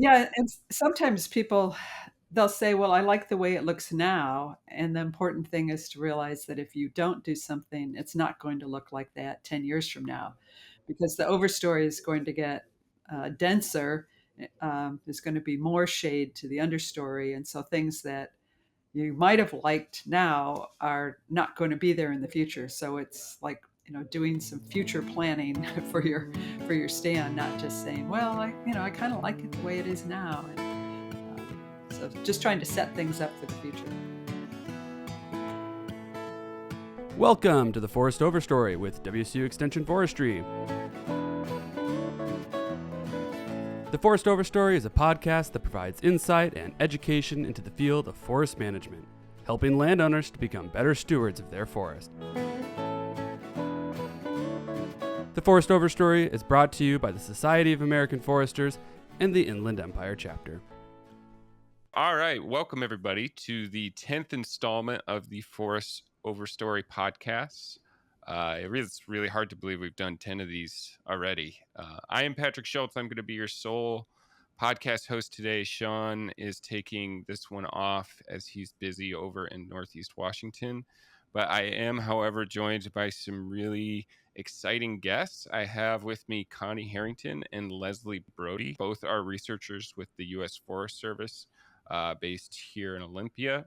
Yeah, and sometimes people they'll say, "Well, I like the way it looks now," and the important thing is to realize that if you don't do something, it's not going to look like that 10 years from now, because the overstory is going to get denser. There's going to be more shade to the understory, and so things that you might have liked now are not going to be there in the future. So it's like doing some future planning for your stand, not just saying, well, I kind of like it the way it is now. And so just trying to set things up for the future. Welcome to the Forest Overstory with WSU Extension Forestry. The Forest Overstory is a podcast that provides insight and education into the field of forest management, helping landowners to become better stewards of their forest. The Forest Overstory is brought to you by the Society of American Foresters and the Inland Empire Chapter. All right, welcome everybody to the 10th installment of the Forest Overstory podcast. It's really hard to believe we've done 10 of these already. I am Patrick Schultz. I'm going to be your sole podcast host today. Sean is taking this one off as he's busy over in Northeast Washington. But I am, however, joined by some really exciting guests. I have with me Connie Harrington and Leslie Brodie. Both are researchers with the U.S. Forest Service based here in Olympia.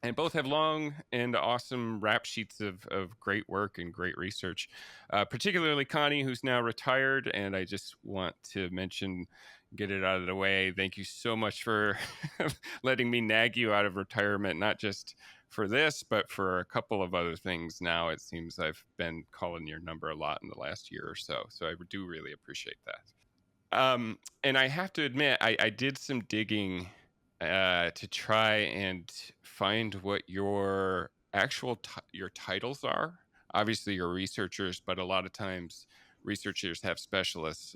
And both have long and awesome rap sheets of great work and great research, particularly Connie, who's now retired. And I just want to get it out of the way. Thank you so much for letting me nag you out of retirement, not just for this, but for a couple of other things. Now it seems I've been calling your number a lot in the last year or so. So I do really appreciate that. And I have to admit, I did some digging to try and find what your actual your titles are. Obviously, you're researchers, but a lot of times researchers have specialist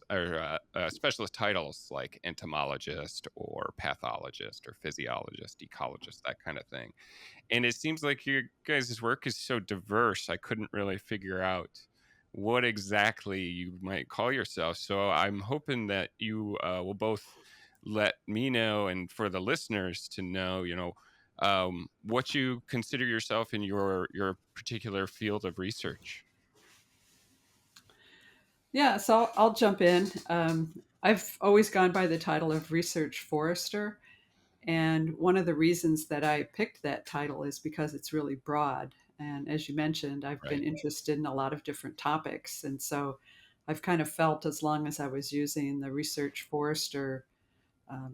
titles like entomologist or pathologist or physiologist, ecologist, that kind of thing. And it seems like your guys' work is so diverse, I couldn't really figure out what exactly you might call yourself. So I'm hoping that you will both let me know, and for the listeners to know, what you consider yourself in your particular field of research. Yeah, so I'll jump in. I've always gone by the title of research forester. And one of the reasons that I picked that title is because it's really broad. And as you mentioned, I've been interested in a lot of different topics. And so I've kind of felt, as long as I was using the research forester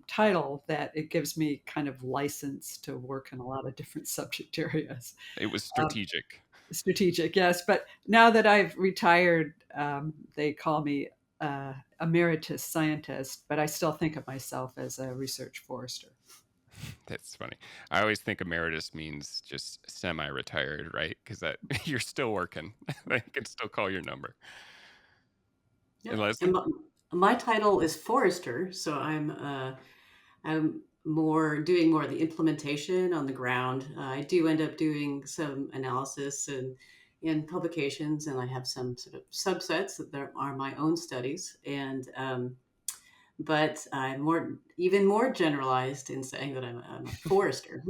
title, that it gives me kind of license to work in a lot of different subject areas. It was strategic. Strategic, yes. But now that I've retired, they call me emeritus scientist, but I still think of myself as a research forester. That's funny. I always think emeritus means just semi-retired, right? Because that you're still working. They can still call your number. Yeah. And Leslie? My title is forester, so I'm doing more of the implementation on the ground. I do end up doing some analysis and in publications, and I have some sort of subsets that there are my own studies. And but I'm even more generalized in saying that I'm a forester.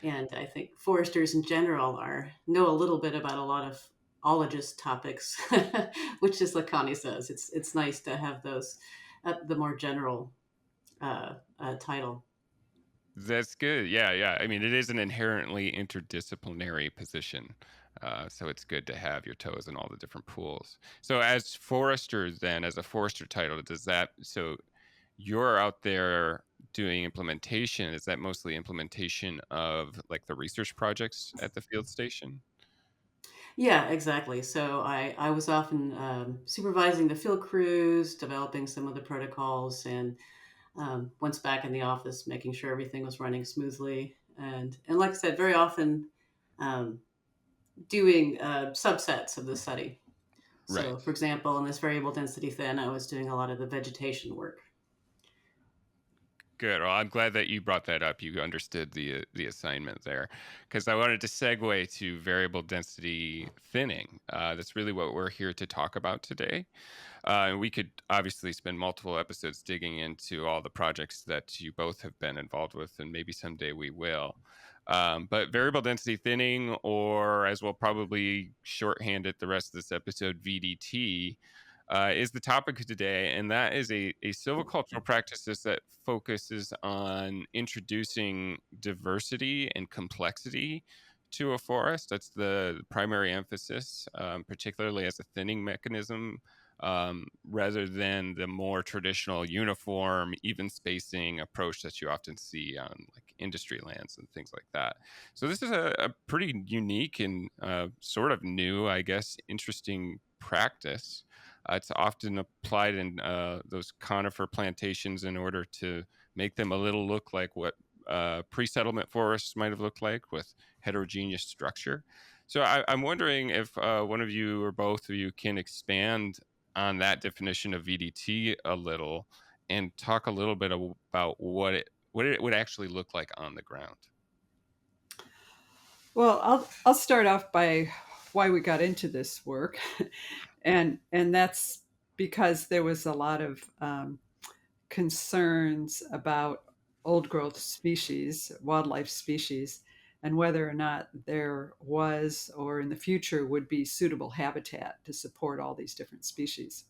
And I think foresters in general know a little bit about a lot of ologist topics, which is like Connie says, it's nice to have those the more general title. That's good. Yeah. I mean, it is an inherently interdisciplinary position. So it's good to have your toes in all the different pools. So as foresters then, as a forester title, so you're out there doing implementation. Is that mostly implementation of like the research projects at the field station? Yeah, exactly. So I was often supervising the field crews, developing some of the protocols, and once back in the office, making sure everything was running smoothly. And like I said, very often doing subsets of the study. So, Right. for example, in this variable density thin, I was doing a lot of the vegetation work. Good. Well, I'm glad that you brought that up. You understood the assignment there, because I wanted to segue to variable density thinning. That's really what we're here to talk about today. And we could obviously spend multiple episodes digging into all the projects that you both have been involved with, and maybe someday we will. But variable density thinning, or as we'll probably shorthand it the rest of this episode, VDT, is the topic of today. And that is a silvicultural practice that focuses on introducing diversity and complexity to a forest. That's the primary emphasis, particularly as a thinning mechanism, rather than the more traditional uniform, even spacing approach that you often see on like industry lands and things like that. So this is a pretty unique and sort of new, I guess, interesting practice. It's often applied in those conifer plantations in order to make them a little look like what pre-settlement forests might have looked like, with heterogeneous structure. So I'm wondering if one of you or both of you can expand on that definition of VDT a little and talk a little bit about what it would actually look like on the ground. Well, I'll start off by why we got into this work, and that's because there was a lot of concerns about old growth species, wildlife species, and whether or not there was or in the future would be suitable habitat to support all these different species.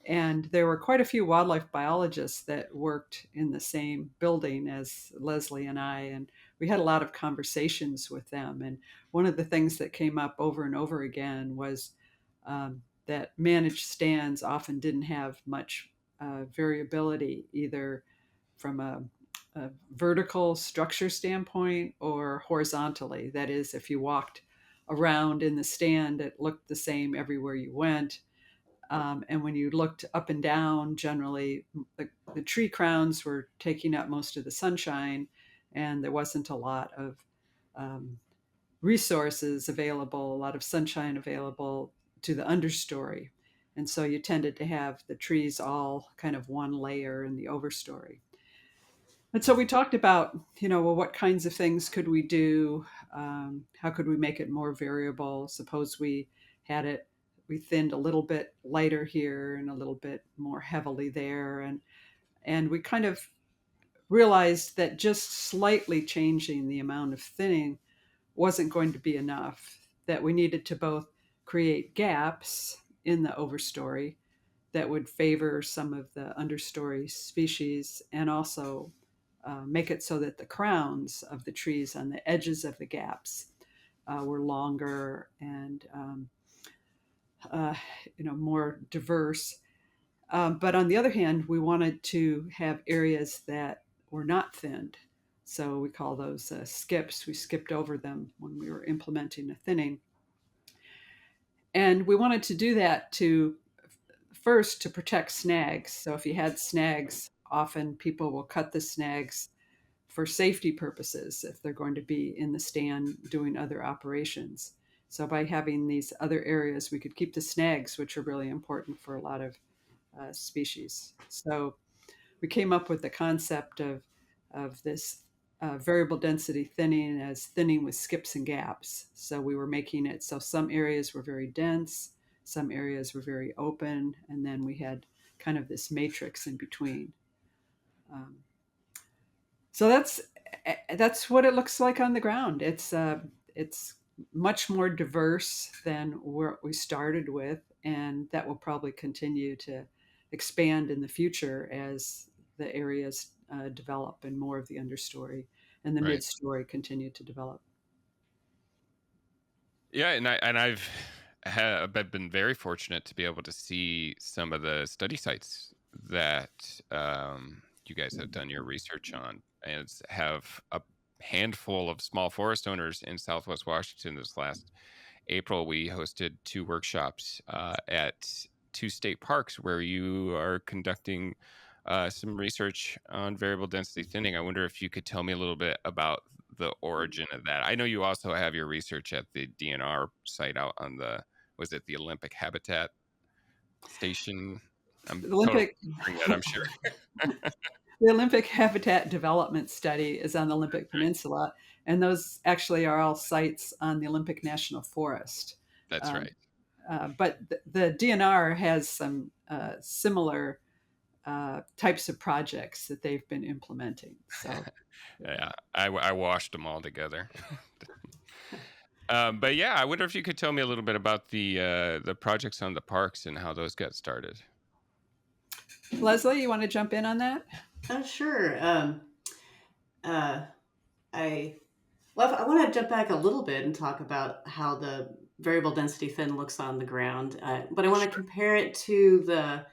And there were quite a few wildlife biologists that worked in the same building as Leslie and I, and we had a lot of conversations with them. And one of the things that came up over and over again was that managed stands often didn't have much variability, either from a vertical structure standpoint or horizontally. That is, if you walked around in the stand, it looked the same everywhere you went. And when you looked up and down, generally the tree crowns were taking up most of the sunshine, and there wasn't a lot of um, resources available, a lot of sunshine available to the understory. And so you tended to have the trees all kind of one layer in the overstory. And so we talked about, well, what kinds of things could we do? How could we make it more variable? Suppose we thinned a little bit lighter here and a little bit more heavily there. And we kind of realized that just slightly changing the amount of thinning wasn't going to be enough, that we needed to both create gaps in the overstory that would favor some of the understory species, and also make it so that the crowns of the trees on the edges of the gaps were longer and more diverse. But on the other hand, we wanted to have areas that were not thinned. So we call those skips. We skipped over them when we were implementing a thinning. And we wanted to do that first to protect snags. So if you had snags, often people will cut the snags for safety purposes if they're going to be in the stand doing other operations. So by having these other areas, we could keep the snags, which are really important for a lot of species. So we came up with the concept of this variable density thinning as thinning with skips and gaps. So we were making it so some areas were very dense, some areas were very open, and then we had kind of this matrix in between. So that's what it looks like on the ground. It's much more diverse than what we started with, and that will probably continue to expand in the future as the areas develop and more of the understory and the Right. midstory continue to develop. Yeah, I've been very fortunate to be able to see some of the study sites that you guys have done your research on, and have a handful of small forest owners in Southwest Washington. This last April, we hosted 2 workshops at 2 state parks where you are conducting some research on variable density thinning. I wonder if you could tell me a little bit about the origin of that. I know you also have your research at the DNR site out on was it the Olympic Habitat Station? I'm The Olympic totally that, I'm sure. The Olympic Habitat Development Study is on the Olympic Peninsula, and those actually are all sites on the Olympic National Forest. That's Um, right. but the DNR has some similar types of projects that they've been implementing. So, Yeah, I washed them all together. But yeah, I wonder if you could tell me a little bit about the projects on the parks and how those got started. Leslie, you want to jump in on that? Sure. Uh, I Well, I want to jump back a little bit and talk about how the variable density fin looks on the ground, but I want to Sure. compare it to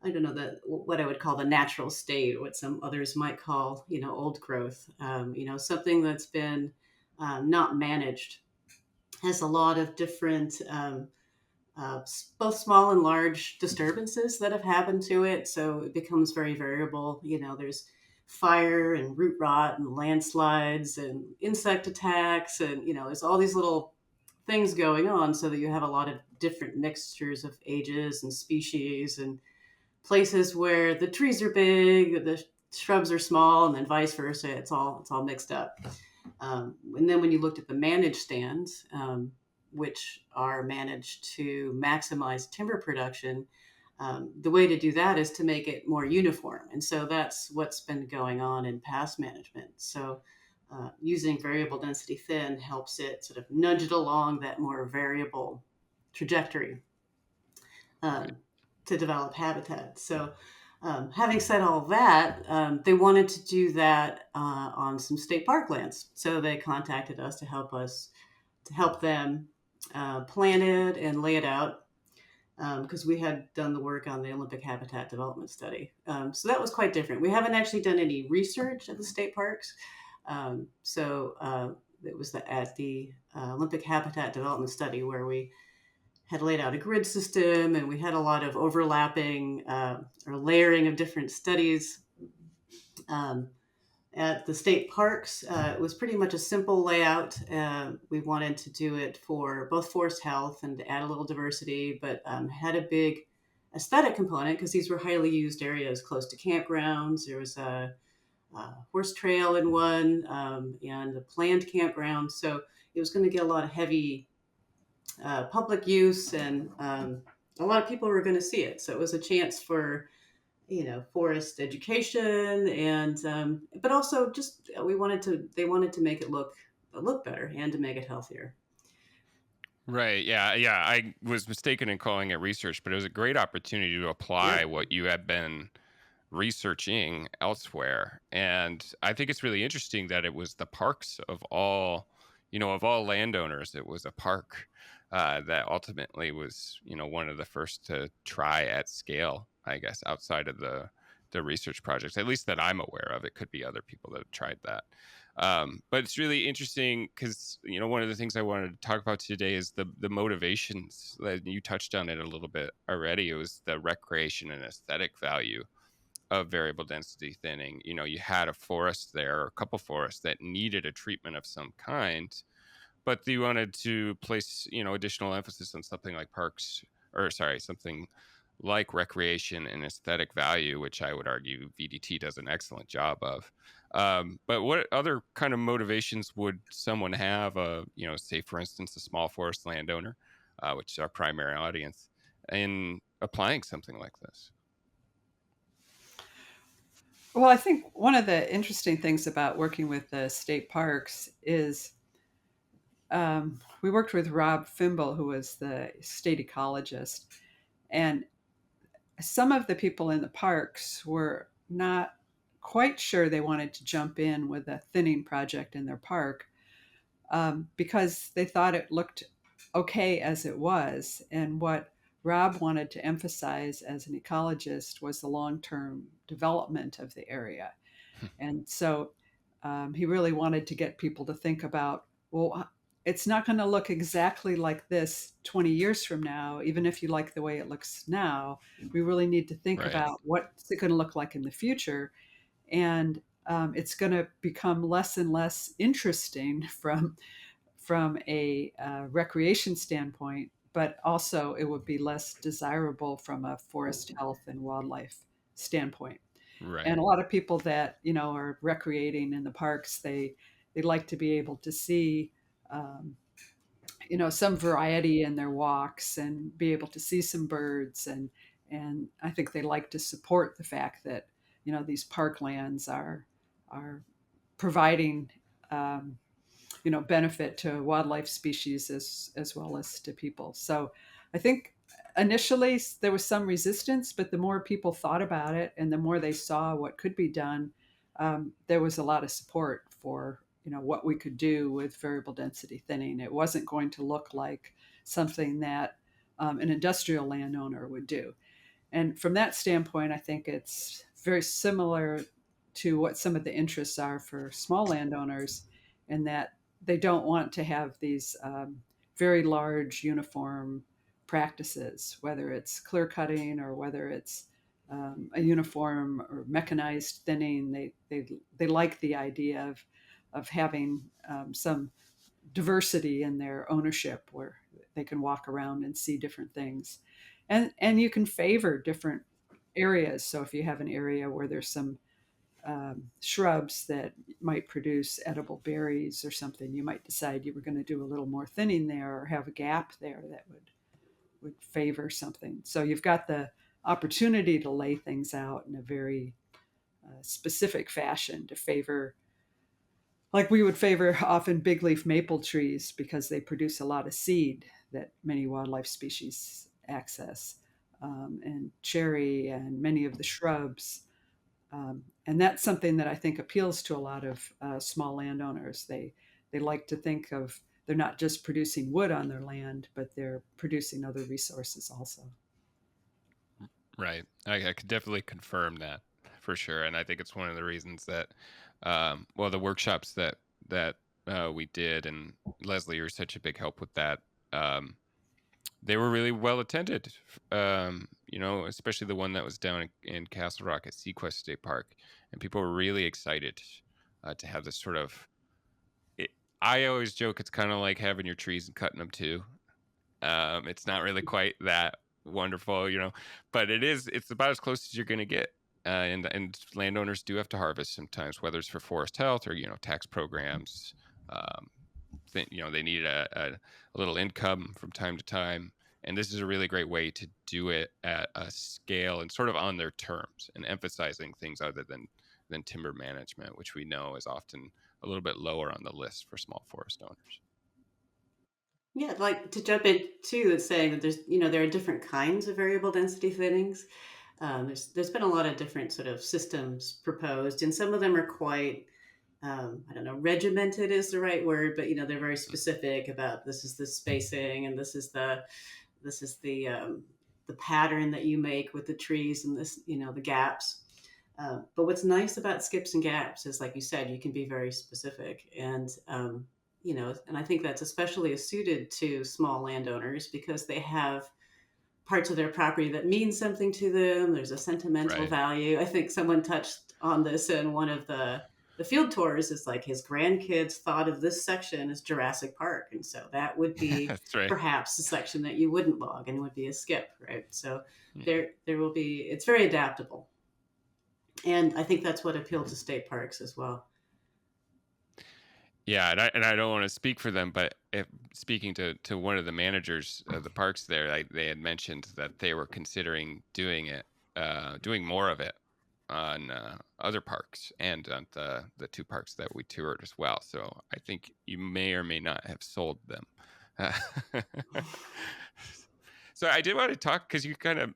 I don't know, what I would call the natural state, what some others might call, old growth. Something that's been not managed has a lot of different, both small and large disturbances that have happened to it. So it becomes very variable. There's fire and root rot and landslides and insect attacks. And, there's all these little things going on so that you have a lot of different mixtures of ages and species and places where the trees are big, the shrubs are small, and then vice versa. It's all mixed up. And then when you looked at the managed stands, which are managed to maximize timber production, the way to do that is to make it more uniform. And so that's what's been going on in past management. So using variable density thin helps it sort of nudge it along that more variable trajectory Right. to develop habitat. So having said all that, they wanted to do that on some state park lands. So they contacted us to help them plan it and lay it out because we had done the work on the Olympic Habitat Development Study. So that was quite different. We haven't actually done any research at the state parks. It was at the Olympic Habitat Development Study where we had laid out a grid system and we had a lot of overlapping or layering of different studies. Um, at the state parks, it was pretty much a simple layout. We wanted to do it for both forest health and to add a little diversity, but had a big aesthetic component because these were highly used areas close to campgrounds. There was a horse trail in one and a planned campground. So it was going to get a lot of heavy public use and a lot of people were going to see it. So it was a chance for forest education and but also just they wanted to make it look better and to make it healthier. Right. Yeah. Yeah. I was mistaken in calling it research, but it was a great opportunity to apply Yeah. what you had been researching elsewhere. And I think it's really interesting that it was the parks of all landowners, it was a park that ultimately was, one of the first to try at scale, I guess, outside of the research projects, at least that I'm aware of. It could be other people that have tried that. But it's really interesting because, one of the things I wanted to talk about today is the motivations that you touched on it a little bit already. It was the recreation and aesthetic value of variable density thinning. You had a forest there, or a couple forests that needed a treatment of some kind, but you wanted to place, additional emphasis on something like something like recreation and aesthetic value, which I would argue VDT does an excellent job of. But what other kind of motivations would someone have, say, for instance, a small forest landowner, which is our primary audience, in applying something like this? Well, I think one of the interesting things about working with the state parks is we worked with Rob Fimble, who was the state ecologist, and some of the people in the parks were not quite sure they wanted to jump in with a thinning project in their park because they thought it looked okay as it was. And what Rob wanted to emphasize as an ecologist was the long term development of the area. And so he really wanted to get people to think about, well, it's not going to look exactly like this 20 years from now, even if you like the way it looks now. We really need to think Right. about what's it going to look like in the future. And it's going to become less and less interesting from a recreation standpoint, but also it would be less desirable from a forest health and wildlife standpoint. Right. And a lot of people that, are recreating in the parks, they like to be able to see, um, some variety in their walks and be able to see some birds. And I think they like to support the fact that, these parklands are providing, um, benefit to wildlife species as well as to people. So I think initially there was some resistance, but the more people thought about it and the more they saw what could be done, there was a lot of support for what we could do with variable density thinning. It wasn't going to look like something that an industrial landowner would do. And from that standpoint, I think it's very similar to what some of the interests are for small landowners, in that they don't want to have these very large uniform practices, whether it's clear cutting or whether it's a uniform or mechanized thinning. They like the idea of having some diversity in their ownership, where they can walk around and see different things, and you can favor different areas. So if you have an area where there's some shrubs that might produce edible berries or something, you might decide you were going to do a little more thinning there or have a gap there that would favor something. So you've got the opportunity to lay things out in a very specific fashion to favor, like we would favor often big leaf maple trees because they produce a lot of seed that many wildlife species access, and cherry and many of the shrubs. And that's something that I think appeals to a lot of small landowners. They like to think of, they're not just producing wood on their land, but they're producing other resources also. Right. I could definitely confirm that for sure. And I think it's one of the reasons that, well, the workshops that we did, and Leslie, you were such a big help with that. They were really well attended, especially the one that was down in Castle Rock at Sequest State Park. And people were really excited to have this sort of, I always joke, it's kind of like having your trees and cutting them too. It's not really quite that wonderful, but it's about as close as you're going to get. And landowners do have to harvest sometimes, whether it's for forest health or, tax programs. They need a little income from time to time. And this is a really great way to do it at a scale and sort of on their terms, and emphasizing things other than timber management, which we know is often a little bit lower on the list for small forest owners. Yeah, I'd like to jump in too, and saying that there are different kinds of variable density thinnings. There's been a lot of different sort of systems proposed, and some of them are quite, I don't know, regimented is the right word, but they're very specific about, this is the spacing and this is the pattern that you make with the trees, and this, the gaps. But what's nice about skips and gaps is, like you said, you can be very specific, and and I think that's especially suited to small landowners because they have parts of their property that mean something to them. There's a sentimental Right. value. I think someone touched on this in one of the field tours. Is like his grandkids thought of this section as Jurassic Park, and so that would be That's right. perhaps a section that you wouldn't log and would be a skip, right? So Yeah. there will be. It's very adaptable, and I think that's what appealed to state parks as well. Yeah, and I don't want to speak for them, but speaking to one of the managers of the parks there, they had mentioned that they were considering doing more of it on other parks and on the two parks that we toured as well. So I think you may or may not have sold them. So I did want to talk, because you kind of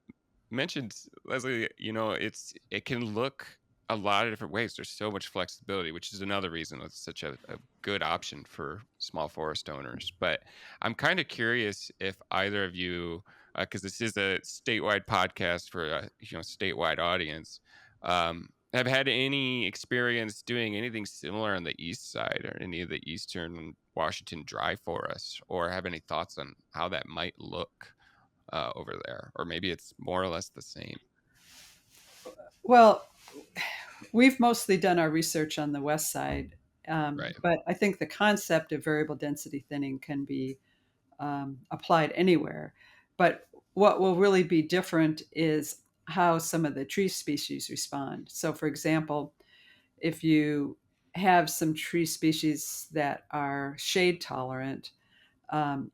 mentioned, Leslie, it can look a lot of different ways. There's so much flexibility, which is another reason it's such a good option for small forest owners. But I'm kind of curious if either of you, because this is a statewide podcast for a statewide audience, have had any experience doing anything similar on the east side or any of the eastern Washington dry forests, or have any thoughts on how that might look over there, or maybe it's more or less the same. Well, we've mostly done our research on the west side, Right. but I think the concept of variable density thinning can be applied anywhere. But what will really be different is how some of the tree species respond. So, for example, if you have some tree species that are shade tolerant, um,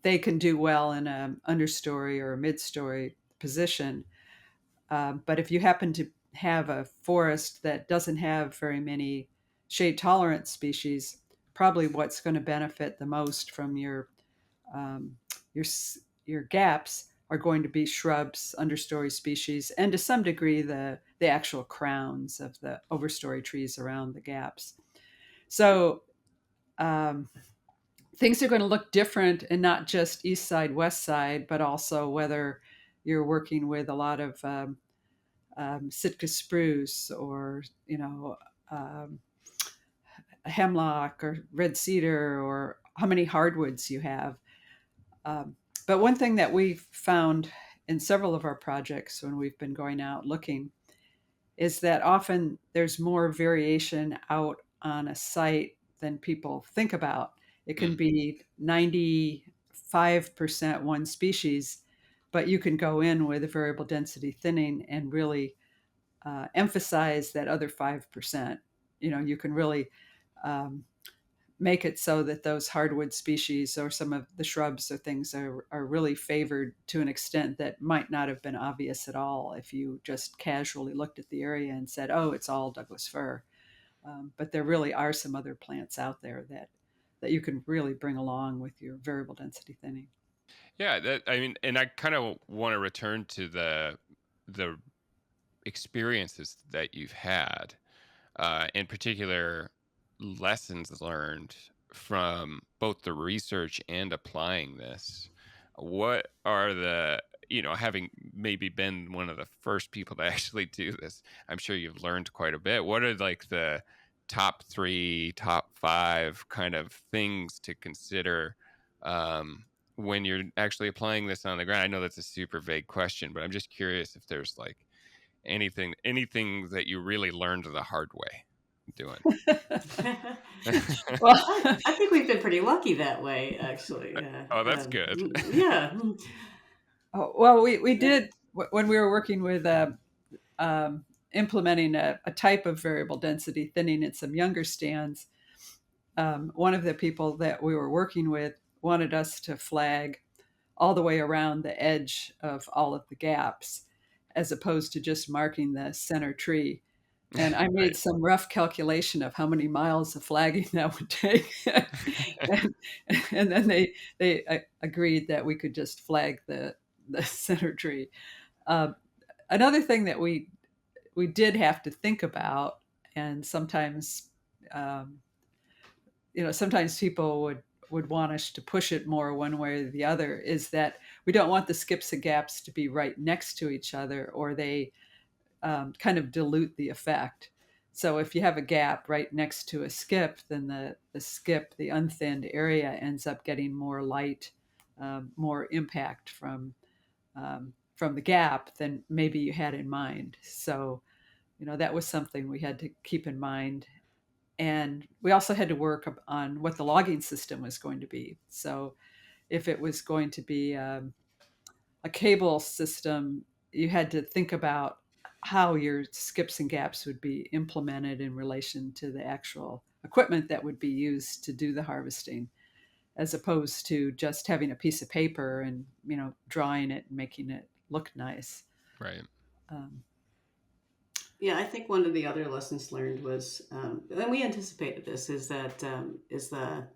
they can do well in an understory or a mid-story position. But if you happen to have a forest that doesn't have very many shade tolerant species, probably what's going to benefit the most from um, your your gaps are going to be shrubs, understory species, and to some degree the actual crowns of the overstory trees around the gaps. So um, things are going to look different, and not just east side, west side, but also whether you're working with a lot of Sitka spruce, or um, hemlock or red cedar, or how many hardwoods you have. Um, but one thing that we've found in several of our projects when we've been going out looking is that often there's more variation out on a site than people think about. It can Mm. be 95% one species, but you can go in with a variable density thinning and really emphasize that other 5%. You can really um, make it so that those hardwood species or some of the shrubs or things are really favored to an extent that might not have been obvious at all if you just casually looked at the area and said, oh, it's all Douglas fir. But there really are some other plants out there that you can really bring along with your variable density thinning. Yeah, I mean, and I kind of want to return to the experiences that you've had, in particular, lessons learned from both the research and applying this. What are having maybe been one of the first people to actually do this, I'm sure you've learned quite a bit. What are like the top 3, top 5 kind of things to consider when you're actually applying this on the ground? I know that's a super vague question, but I'm just curious if there's like anything that you really learned the hard way doing. Well, I think we've been pretty lucky that way, actually. Oh, that's good. Yeah. oh, well, we did when we were working with implementing a type of variable density thinning in some younger stands. One of the people that we were working with wanted us to flag all the way around the edge of all of the gaps, as opposed to just marking the center tree. And I made Right. some rough calculation of how many miles of flagging that would take. and, and then they agreed that we could just flag the center tree. Uh, Another thing that we did have to think about, and sometimes um, sometimes people would want us to push it more one way or the other, is that we don't want the skips and gaps to be right next to each other, or they kind of dilute the effect. So if you have a gap right next to a skip, then the skip, the unthinned area, ends up getting more light, more impact from the gap than maybe you had in mind. So that was something we had to keep in mind. And we also had to work on what the logging system was going to be. So if it was going to be a cable system, you had to think about how your skips and gaps would be implemented in relation to the actual equipment that would be used to do the harvesting, as opposed to just having a piece of paper and drawing it and making it look nice. Right. Um, Yeah, I think one of the other lessons learned was, and we anticipated this, is that is the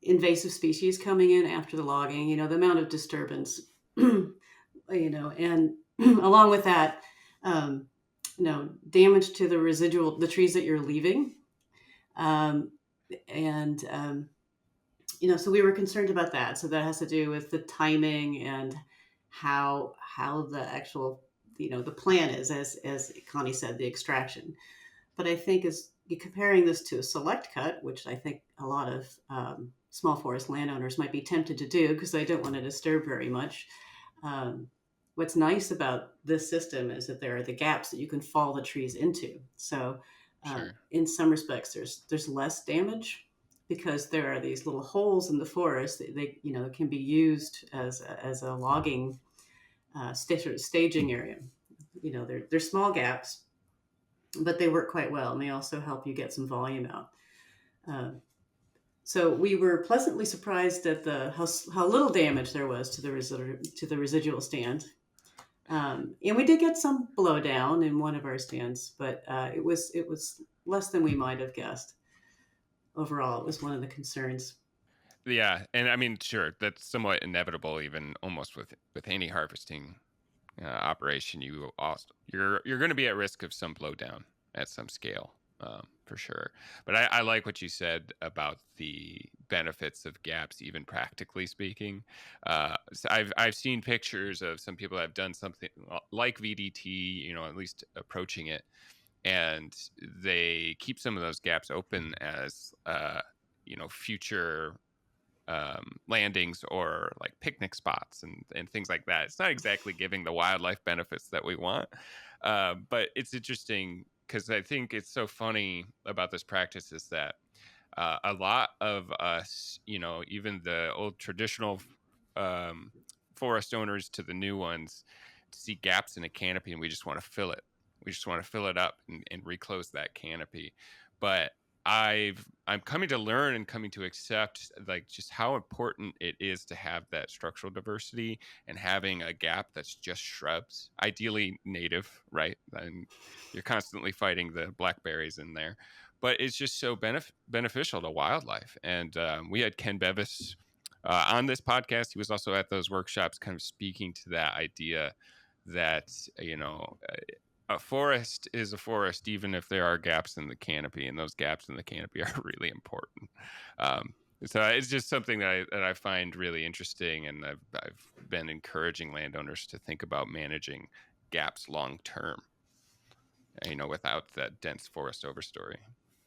invasive species coming in after the logging. The amount of disturbance, and along with that, um, damage to the trees that you're leaving, um, and so we were concerned about that. So that has to do with the timing and how the actual the plan is, as Connie said, the extraction. But I think as you're comparing this to a select cut, which I think a lot of small forest landowners might be tempted to do because they don't want to disturb very much. Um, what's nice about this system is that there are the gaps that you can fall the trees into. So Sure. in some respects, there's less damage because there are these little holes in the forest that they can be used as a logging sort of staging area. They're small gaps, but they work quite well, and they also help you get some volume out. So we were pleasantly surprised at how little damage there was to the residual stand. And we did get some blowdown in one of our stands, but it was less than we might have guessed. Overall, it was one of the concerns. Yeah, and I mean, sure, that's somewhat inevitable, even almost with any harvesting operation. You're going to be at risk of some blowdown at some scale, for sure. But I like what you said about the benefits of gaps, even practically speaking. So I've seen pictures of some people that have done something like VDT, at least approaching it, and they keep some of those gaps open as future landings or like picnic spots and things like that. It's not exactly giving the wildlife benefits that we want, but it's interesting because I think it's so funny about this practice is that a lot of us, even the old traditional forest owners to the new ones, see gaps in a canopy and we just want to fill it. We just want to fill it up and reclose that canopy. But I'm coming to learn and coming to accept like just how important it is to have that structural diversity and having a gap that's just shrubs, ideally native, right? And you're constantly fighting the blackberries in there, but it's just so beneficial to wildlife. And we had Ken Bevis on this podcast. He was also at those workshops, kind of speaking to that idea that a forest is a forest, even if there are gaps in the canopy, and those gaps in the canopy are really important. So it's just something that I find really interesting, and I've been encouraging landowners to think about managing gaps long term, without that dense forest overstory.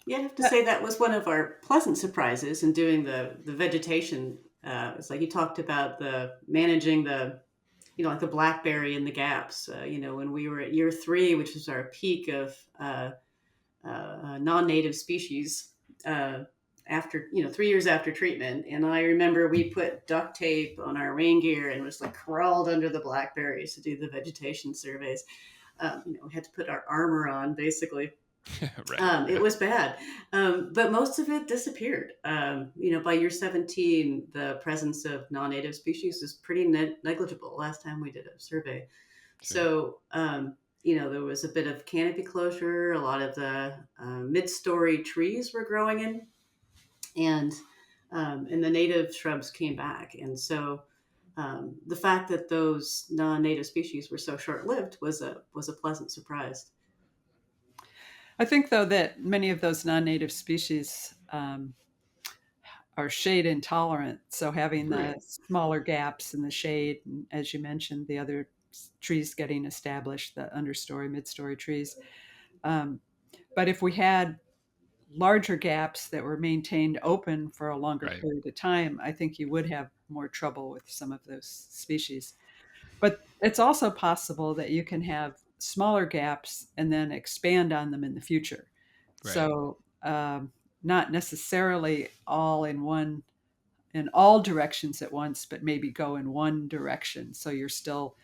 Yeah, I have to say that was one of our pleasant surprises in doing the vegetation. It's like you talked about the managing the like the blackberry in the gaps. When we were at year 3, which was our peak of non-native species, after 3 years after treatment, and I remember we put duct tape on our rain gear and was like crawled under the blackberries to do the vegetation surveys. We had to put our armor on basically. Right. It was bad, but most of it disappeared. By year 17, the presence of non-native species is pretty negligible. Last time we did a survey, so there was a bit of canopy closure. A lot of the mid-story trees were growing in, and the native shrubs came back. And so the fact that those non-native species were so short-lived was a pleasant surprise. I think, though, that many of those non-native species are shade intolerant. So having the smaller gaps in the shade, and as you mentioned, the other trees getting established, the understory, mid-story trees. But if we had larger gaps that were maintained open for a longer period of time, I think you would have more trouble with some of those species. But it's also possible that you can have smaller gaps and then expand on them in the future. Right. So not necessarily all in all directions at once, but maybe go in one direction. So you're still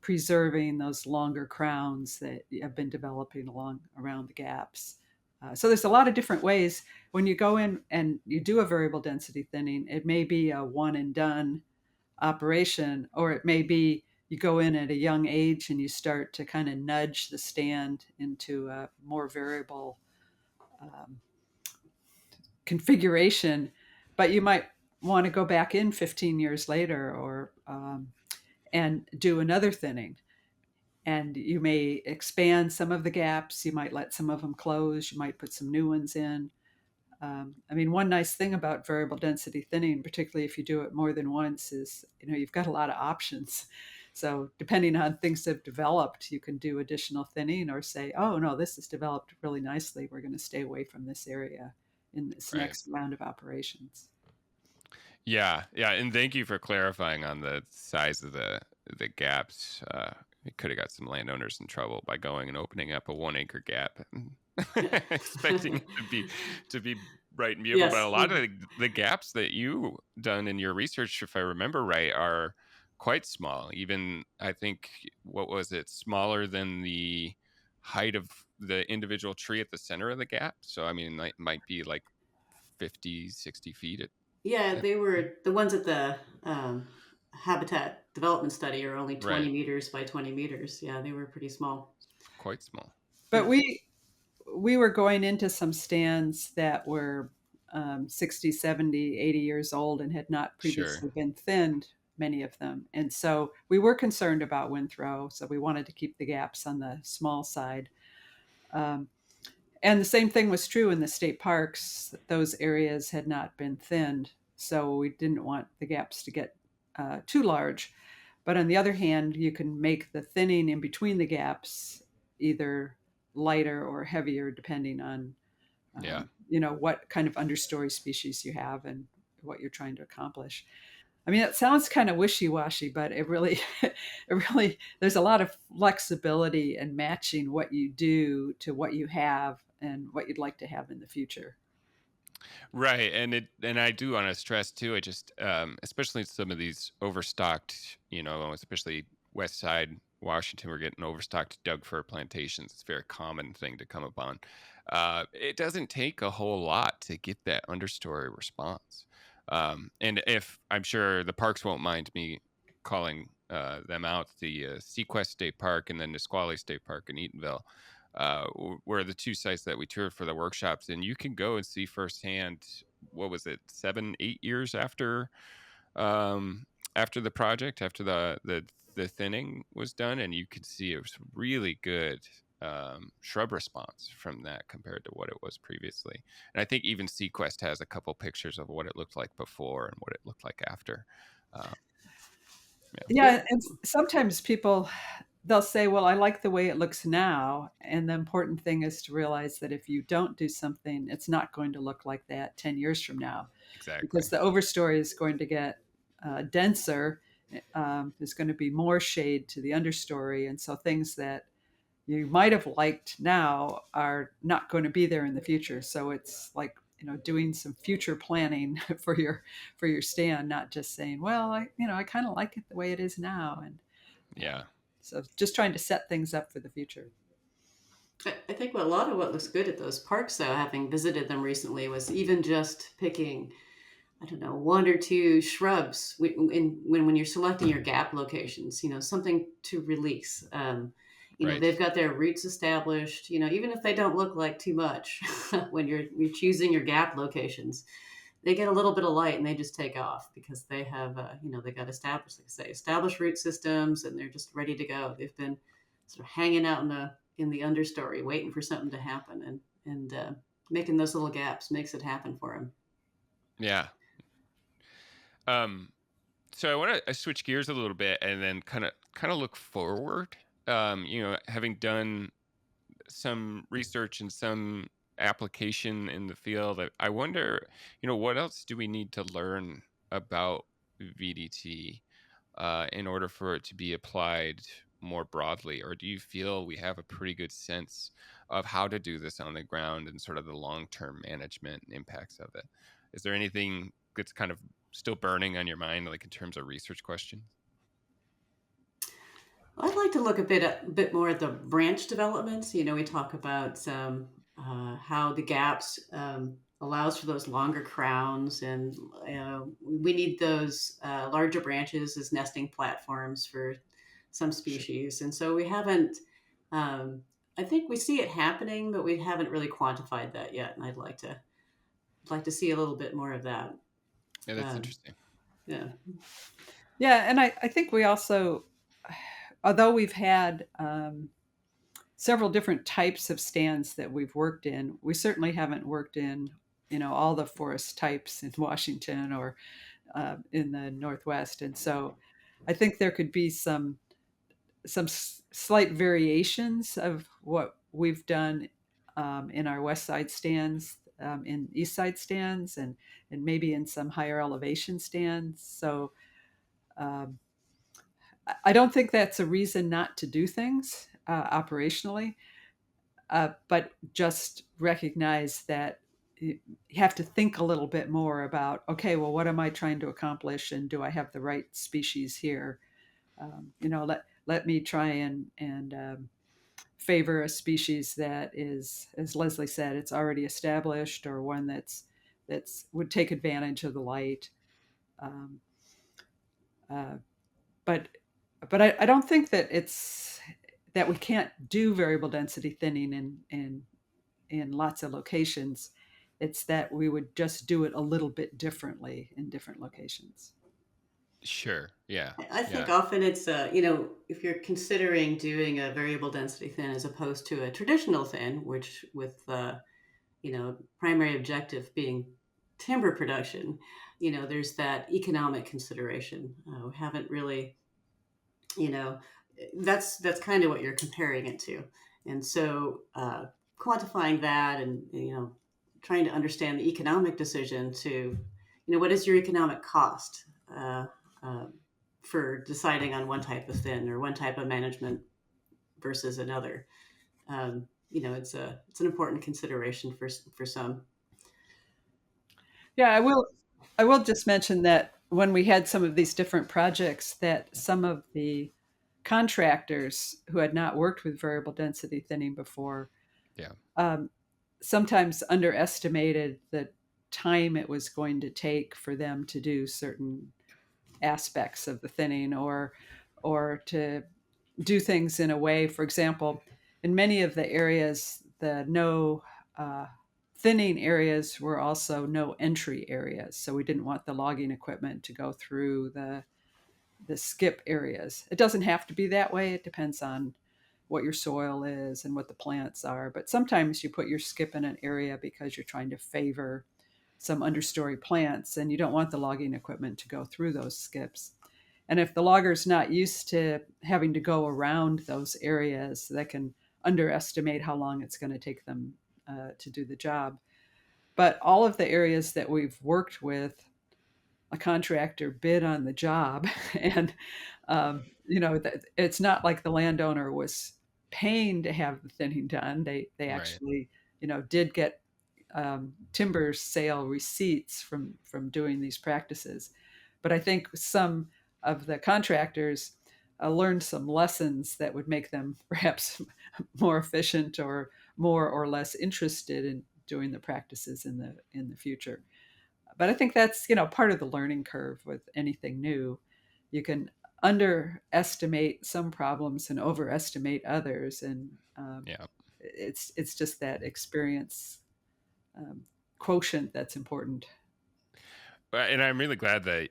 preserving those longer crowns that have been developing around the gaps. So there's a lot of different ways. When you go in and you do a variable density thinning, it may be a one and done operation, or it may be you go in at a young age and you start to kind of nudge the stand into a more variable configuration, but you might want to go back in 15 years later or and do another thinning. And you may expand some of the gaps. You might let some of them close. You might put some new ones in. One nice thing about variable density thinning, particularly if you do it more than once, is you've got a lot of options. So depending on things that have developed, you can do additional thinning or say, oh no, this has developed really nicely. We're going to stay away from this area in this next round of operations. Yeah, and thank you for clarifying on the size of the gaps. It could have got some landowners in trouble by going and opening up a 1 acre gap and expecting it to be bright and beautiful. Yes. But a lot of the gaps that you done in your research, if I remember right, are quite small. Even I think, what was it, smaller than the height of the individual tree at the center of the gap. So I mean, it might be like 50, 60 feet. Yeah, they were the ones at the habitat development study are only 20 Right. meters by 20 meters. Yeah, they were pretty small. Quite small. But Yeah. we were going into some stands that were 60, 70, 80 years old and had not Sure. previously been thinned, many of them. And so we were concerned about wind throw. So we wanted to keep the gaps on the small side. Um, and the same thing was true in the state parks. Those areas had not been thinned. So we didn't want the gaps to get too large. But on the other hand, you can make the thinning in between the gaps either lighter or heavier depending on Yeah. what kind of understory species you have and what you're trying to accomplish. I mean, it sounds kind of wishy-washy, but it really, it really, there's a lot of flexibility in matching what you do to what you have and what you'd like to have in the future. Right, and I do want to stress too. I just, especially some of these overstocked, especially West Side Washington, we're getting overstocked Doug fir plantations. It's a very common thing to come upon. It doesn't take a whole lot to get that understory response, and if I'm sure the parks won't mind me calling them out, the Sequest State Park and then Nisqually State Park in Eatonville, were the two sites that we toured for the workshops, and you can go and see firsthand. What was it, 7, 8 years after the project, after the thinning was done, and you could see it was really good shrub response from that compared to what it was previously. And I think even Sequest has a couple pictures of what it looked like before and what it looked like after. Um, Yeah, and sometimes people they'll say, "Well, I like the way it looks now," and the important thing is to realize that if you don't do something, it's not going to look like that 10 years from now, exactly. because the overstory is going to get denser. There's going to be more shade to the understory, and so things that you might have liked now are not going to be there in the future. So it's like doing some future planning for your stand, not just saying, well, I kind of like it the way it is now. And Yeah. so just trying to set things up for the future. I think a lot of what looks good at those parks, though, having visited them recently, was even just picking, I don't know, one or two shrubs when you're selecting your gap locations, something to release. Right. They've got their roots established, even if they don't look like too much when you're choosing your gap locations, they get a little bit of light and they just take off because they have, they got established, like I say, established root systems, and they're just ready to go. They've been sort of hanging out in the understory, waiting for something to happen, and making those little gaps makes it happen for them. Yeah. So I want to switch gears a little bit and then kind of look forward. Having done some research and some application in the field, I wonder, what else do we need to learn about VDT in order for it to be applied more broadly? Or do you feel we have a pretty good sense of how to do this on the ground and sort of the long-term management and impacts of it? Is there anything that's kind of still burning on your mind, like in terms of research questions? I'd like to look a bit more at the branch developments. We talk about how the gaps allows for those longer crowns, and we need those larger branches as nesting platforms for some Sure. species. And so we haven't. I think we see it happening, but we haven't really quantified that yet. And I'd like to see a little bit more of that. Yeah, that's Um, interesting. yeah. Yeah, and I think we also, although we've had several different types of stands that we've worked in, we certainly haven't worked in all the forest types in Washington or in the Northwest. And so I think there could be some slight variations of what we've done in our West Side stands, in East Side stands, and maybe in some higher elevation stands. So um, I don't think that's a reason not to do things operationally, but just recognize that you have to think a little bit more about, okay, well, what am I trying to accomplish, and do I have the right species here? let me try and favor a species that is, as Leslie said, it's already established, or one that's would take advantage of the light. Um, uh, but I don't think that it's that we can't do variable density thinning in lots of locations. It's that we would just do it a little bit differently in different locations. Sure. Yeah. I Yeah. think often it's, if you're considering doing a variable density thin as opposed to a traditional thin, which with, primary objective being timber production, there's that economic consideration. We haven't really, you know, that's kind of what you're comparing it to. And so quantifying that and, trying to understand the economic decision to, what is your economic cost? Uh, for deciding on one type of thin or one type of management versus another. It's an important consideration for some. Yeah, I will just mention that when we had some of these different projects, that some of the contractors who had not worked with variable density thinning before, Yeah. um, sometimes underestimated the time it was going to take for them to do certain aspects of the thinning, or to do things in a way. For example, in many of the areas, the no thinning areas were also no entry areas, so we didn't want the logging equipment to go through the skip areas. It doesn't have to be that way. It depends on what your soil is and what the plants are. But sometimes you put your skip in an area because you're trying to favor some understory plants, and you don't want the logging equipment to go through those skips. And if the logger's not used to having to go around those areas, that can underestimate how long it's going to take them to do the job. But all of the areas that we've worked with, a contractor bid on the job, and it's not like the landowner was paying to have the thinning done. They Right. actually did get timber sale receipts from doing these practices. But I think some of the contractors learned some lessons that would make them perhaps more efficient, or more or less interested in doing the practices in the future. But I think that's part of the learning curve with anything new. You can underestimate some problems and overestimate others, and Yeah. it's just that experience um, quotient that's important. And I'm really glad that,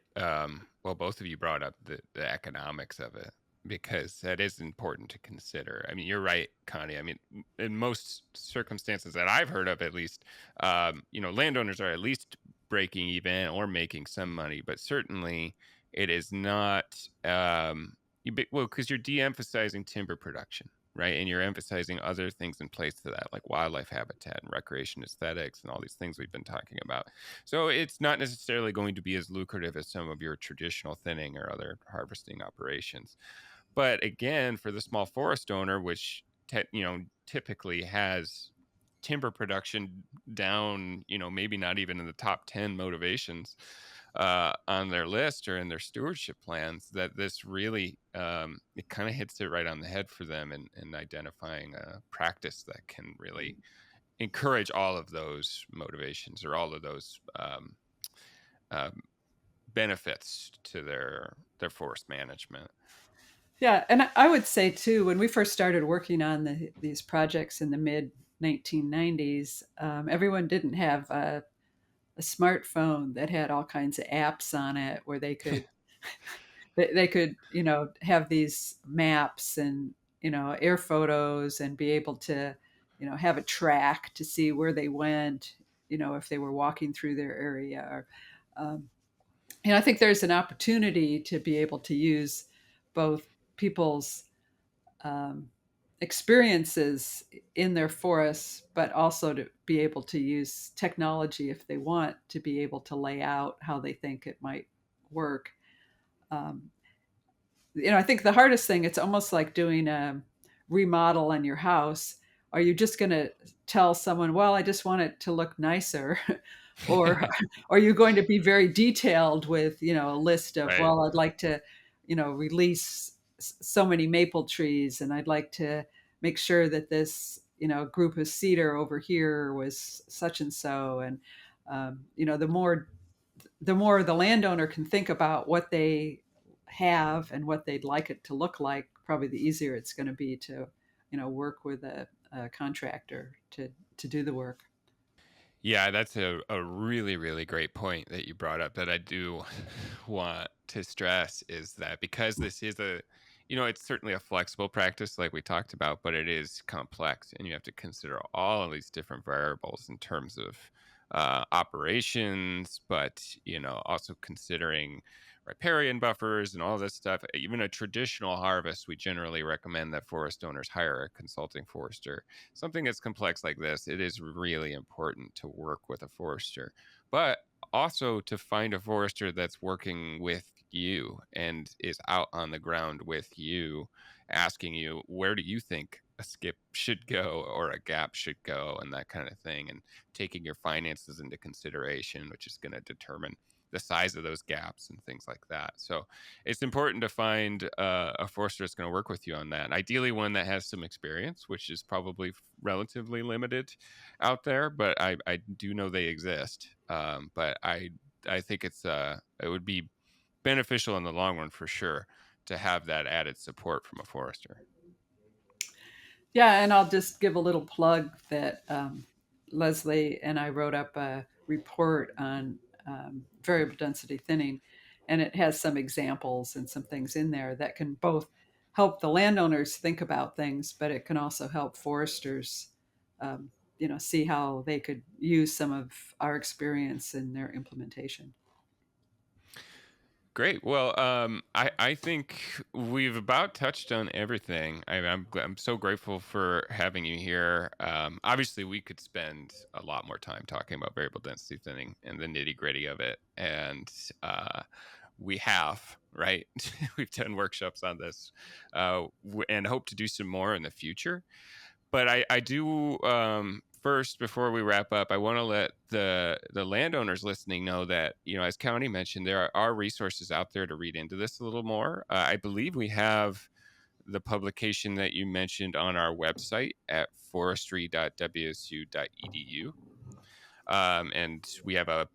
both of you brought up the economics of it, because that is important to consider. I mean, you're right, Connie. I mean, in most circumstances that I've heard of, at least, landowners are at least breaking even or making some money, but certainly it is not, because you're de-emphasizing timber production, right? And you're emphasizing other things in place to that, like wildlife habitat and recreation aesthetics and all these things we've been talking about. So it's not necessarily going to be as lucrative as some of your traditional thinning or other harvesting operations. But again, for the small forest owner, which typically has timber production down, maybe not even in the top 10 motivations on their list or in their stewardship plans, that this really it kind of hits it right on the head for them in identifying a practice that can really encourage all of those motivations or all of those uh, benefits to their forest management. Yeah, and I would say too, when we first started working on these projects in the mid 1990s, everyone didn't have a smartphone that had all kinds of apps on it where they could have these maps and air photos, and be able to have a track to see where they went, if they were walking through their area. Or I think there's an opportunity to be able to use both people's um, experiences in their forests, but also to be able to use technology if they want to be able to lay out how they think it might work. Um, I think the hardest thing, it's almost like doing a remodel on your house. Are you just going to tell someone, well, I just want it to look nicer? Or are you going to be very detailed with, a list of, Right. well, I'd like to, release so many maple trees, and I'd like to make sure that this, group of cedar over here was such and so. And the more the landowner can think about what they have and what they'd like it to look like, probably the easier it's going to be to, work with a contractor to do the work. Yeah, that's a really, really great point that you brought up that I do want to stress is that because this is it's certainly a flexible practice like we talked about, but it is complex and you have to consider all of these different variables in terms of operations, but, also considering riparian buffers and all this stuff. Even a traditional harvest, we generally recommend that forest owners hire a consulting forester. Something that's complex like this, it is really important to work with a forester, but also to find a forester that's working with you and is out on the ground with you, asking you, where do you think a skip should go or a gap should go, and that kind of thing, and taking your finances into consideration, which is going to determine the size of those gaps and things like that. So it's important to find a forester that's going to work with you on that. Ideally, one that has some experience, which is probably relatively limited out there, but I do know they exist. But I think it would be beneficial in the long run for sure to have that added support from a forester. Yeah, and I'll just give a little plug that Leslie and I wrote up a report on variable density thinning, and it has some examples and some things in there that can both help the landowners think about things, but it can also help foresters, see how they could use some of our experience in their implementation. Great. Well, I think we've about touched on everything. I'm so grateful for having you here. Obviously, we could spend a lot more time talking about variable density thinning and the nitty gritty of it, and we have, right? We've done workshops on this, and hope to do some more in the future. But I do first, before we wrap up, I want to let the landowners listening know that, as Connie mentioned, there are resources out there to read into this a little more. I believe we have the publication that you mentioned on our website at forestry.wsu.edu. And we have a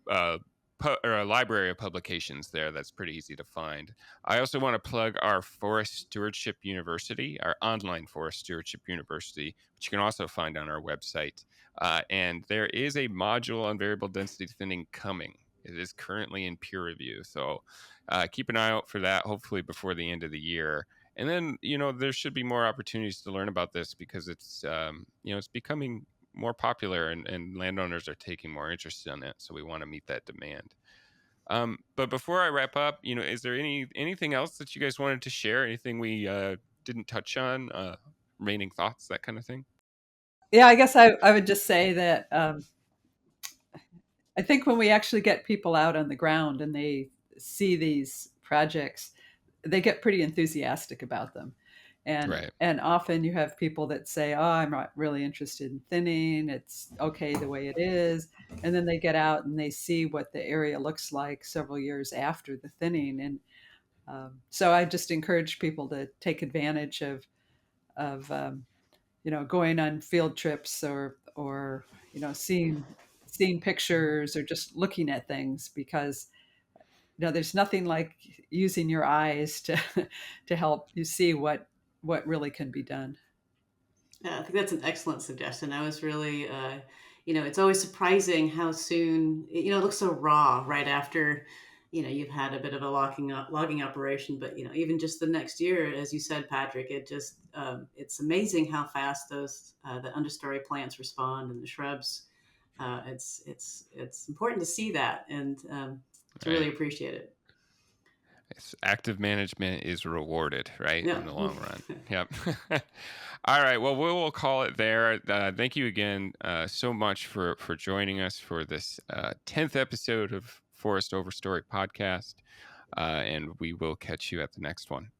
library of publications there that's pretty easy to find. I also want to plug our Forest Stewardship University, our online Forest Stewardship University, which you can also find on our website. And there is a module on variable density thinning coming. It is currently in peer review. So keep an eye out for that, hopefully before the end of the year. And then, there should be more opportunities to learn about this because it's, it's becoming more popular and landowners are taking more interest in it. So we want to meet that demand. But before I wrap up, is there anything else that you guys wanted to share? Anything we didn't touch on? Remaining thoughts, that kind of thing? Yeah, I guess I would just say that I think when we actually get people out on the ground and they see these projects, they get pretty enthusiastic about them. And Right. and often you have people that say, "Oh, I'm not really interested in thinning. It's okay the way it is." And then they get out and they see what the area looks like several years after the thinning. And so I just encourage people to take advantage of going on field trips or seeing pictures or just looking at things, because there's nothing like using your eyes to to help you see what really can be done. Yeah, I think that's an excellent suggestion. I was really, it's always surprising how soon, it looks so raw right after, you've had a bit of a logging operation. But, even just the next year, as you said, Patrick, it's amazing how fast the understory plants respond and the shrubs. It's important to see that and to really Right. appreciate it. Active management is rewarded, right, Yeah. in the long run. Yep. All right. Well, we will call it there. Thank you again so much for joining us for this 10th episode of Forest Overstory podcast. And we will catch you at the next one.